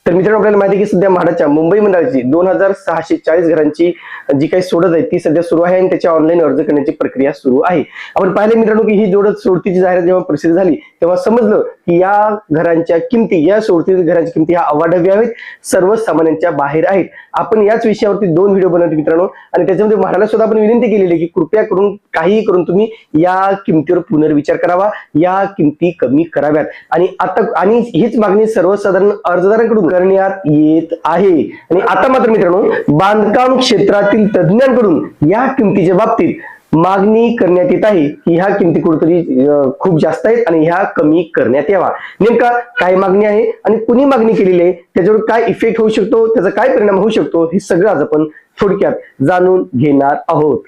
तर मित्रांनो, आपल्याला माहिती आहे की सध्या म्हाडाच्या मुंबई मंडळाची 2640 घरांची जी काही सोडत आहे ती सध्या सुरू आहे आणि त्याच्या ऑनलाईन अर्ज करण्याची प्रक्रिया सुरू आहे. आपण पाहिले मित्रांनो की ही सोडतीची जाहिरात जेव्हा प्रसिद्ध झाली तेव्हा समजलं की या घरांच्या किमती, या सोडतीतील घरांच्या किमती ह्या अवाढव्य आहेत, सर्वसामान्यांच्या बाहेर आहेत. आपण याच विषयावरती 2 व्हिडिओ बनवतो मित्रांनो, आणि त्याच्यामध्ये म्हाडाला सुद्धा आपण विनंती केलेली आहे की कृपया करून काहीही करून तुम्ही या किमतीवर पुनर्विचार करावा, या किमती कमी कराव्यात. आणि हीच मागणी सर्वसाधारण अर्जदारांकडून करण्यात येत आहे. आणि आता मात्र मित्रांनो, बांधकाम क्षेत्रातील तज्ञांकडून या किमतीच्या बाबतीत मागणी करण्यात येत आहे की ह्या किमती कुठेतरी खूप जास्त आहेत आणि ह्या कमी करण्यात यावा. नेमका काय मागणी आहे आणि कुणी मागणी केलेली आहे, त्याच्यावर काय इफेक्ट होऊ शकतो, त्याचा काय परिणाम होऊ शकतो, हे सगळं आज आपण थोडक्यात जाणून घेणार आहोत.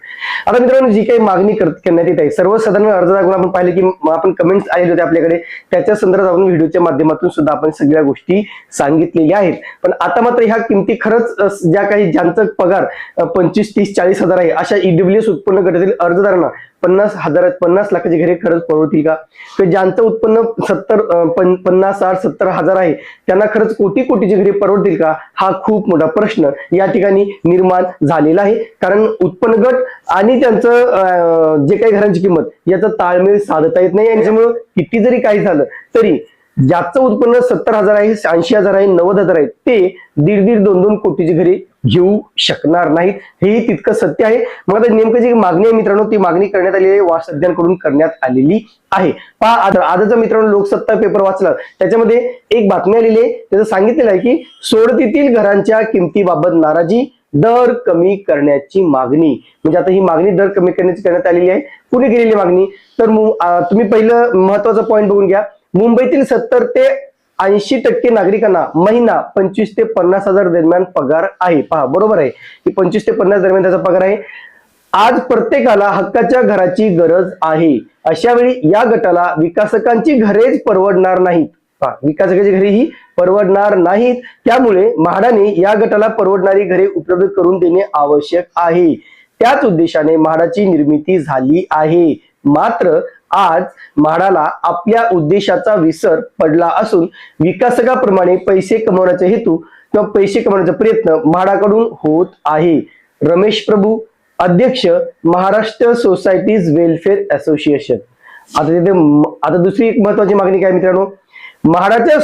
आता मित्रांनो, जी काही मागणी करण्यात येत आहे, सर्वसाधारण अर्जदारांकडून आपण पाहिले की आपण कमेंट्स आलेले होते आपल्याकडे, त्याच्या संदर्भात आपण व्हिडिओच्या माध्यमातून सुद्धा आपण सगळ्या गोष्टी सांगितलेल्या आहेत. पण आता मात्र ह्या किमती खरंच ज्यांचा पगार 25, 30, 40 हजार आहे अशा ईडब्ल्यूएस उत्पन्न गटातील अर्जदारांना 50 लाखाची घरे खरंच परवडतील का? तर ज्यांचं उत्पन्न 50, 60, 70 हजार आहे त्यांना खरंच कोटीची घरे परवडतील का? हा खूप मोठा प्रश्न या ठिकाणी निर्माण झालेला आहे. कारण उत्पन्न गट आणि त्यांचं जे काही घरांची किंमत याचा ताळमेळ साधता येत नाही. आणि त्यामुळे किती जरी काही झालं तरी ज्याचं उत्पन्न 70 हजार आहे, 80 हजार आहे, 90 हजार आहे, ते 1.5-2 कोटीची घरे घेऊ शकणार नाहीत. हेही तितकं सत्य आहे. मग आता नेमकं जी मागणी आहे मित्रांनो, ती मागणी करण्यात आलेली आहे, वास्तज्ञांकडून करण्यात आलेली आहे. पहा, आजचा मित्रांनो लोकसत्ता पेपर वाचला, त्याच्यामध्ये एक बातमी आलेली आहे, त्याचं सांगितलेलं आहे की सोडतीतील घरांच्या किमतीबाबत नाराजी, दर कमी करण्याची मागणी. म्हणजे आता ही मागणी दर कमी करण्याची करण्यात आलेली आहे. कुणी केलेली मागणी? तर तुम्ही पहिलं महत्वाचा पॉईंट बघून घ्या. मुंबईतील 70 ते 80% नागरिकांना महिना 25 ते 50 हजार दरम्यान पगार आहे. पहा, बरोबर आहे की 25 ते 50 दरम्यान त्याचा पगार आहे. आज प्रत्येकाला हक्काच्या घराची गरज आहे. अशा वेळी या गटाला विकासकांची घरेच परवडणार नाहीत. विकासकांची घरे ही परवडणार नाहीत. त्यामुळे म्हाडाने या गटाला परवडणारी घरे उपलब्ध करून देणे आवश्यक आहे. त्याच उद्देशाने म्हाडाची निर्मिती झाली आहे. मात्र आज म्हाडाला आपल्या उद्देशाचा विसर पडला असून विकासकाप्रमाणे पैसे कमवण्याचा हेतू किंवा पैसे कमवण्याचा प्रयत्न म्हाडाकडून होत आहे. रमेश प्रभू, अध्यक्ष, महाराष्ट्र सोसायटीज वेलफेअर असोसिएशन. आता दुसरी एक महत्वाची मागणी काय मित्रांनो? म्हाडाच्या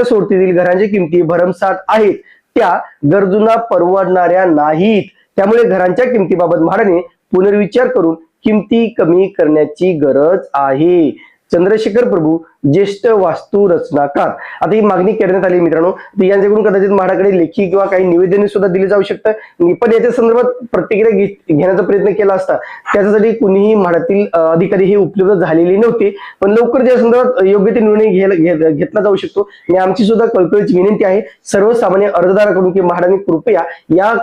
सोडतीतील घरांच्या किमती भरमसाठ आहेत, त्या गरजूंना परवडणाऱ्या नाहीत. त्यामुळे घरांच्या किमतीबाबत म्हाडाने पुनर्विचार करून किमती कमी करण्याची गरज आहे. चंद्रशेखर प्रभू, ज्येष्ठ वास्तू रचनाकार. आता ही मागणी करण्यात आली मित्रांनो. यांच्याकडून कदाचित म्हाडाकडे लेखी किंवा काही निवेदन सुद्धा दिले जाऊ शकतं. पण याच्या संदर्भात प्रतिक्रिया घेण्याचा प्रयत्न केला असता त्याच्यासाठी कुणीही म्हाडातील अधिकारी हे उपलब्ध झालेले नव्हते. पण लवकर या संदर्भात योग्य ते निर्णय घेतला जाऊ शकतो. आणि आमची सुद्धा कळकळीची विनंती आहे सर्वसामान्य अर्जदाराकडून की म्हाडाने कृपया या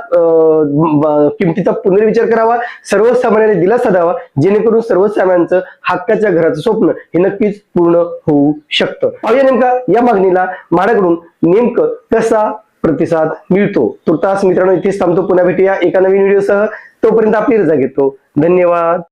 किमतीचा पुनर्विचार करावा, सर्वसामान्यांना दिलासा द्यावा, जेणेकरून सर्वसामान्यांचं हक्काच्या घराचं स्वप्न हे नक्कीच पूर्ण होऊ शकतं. पाहूया नेमका या मागणीला म्हाडाकडून नेमकं कसा प्रतिसाद मिळतो. तुर्तास मित्रांनो इथेच थांबतो. पुन्हा भेटूया एका नवीन व्हिडिओसह. तोपर्यंत आपली रजा घेतो. धन्यवाद.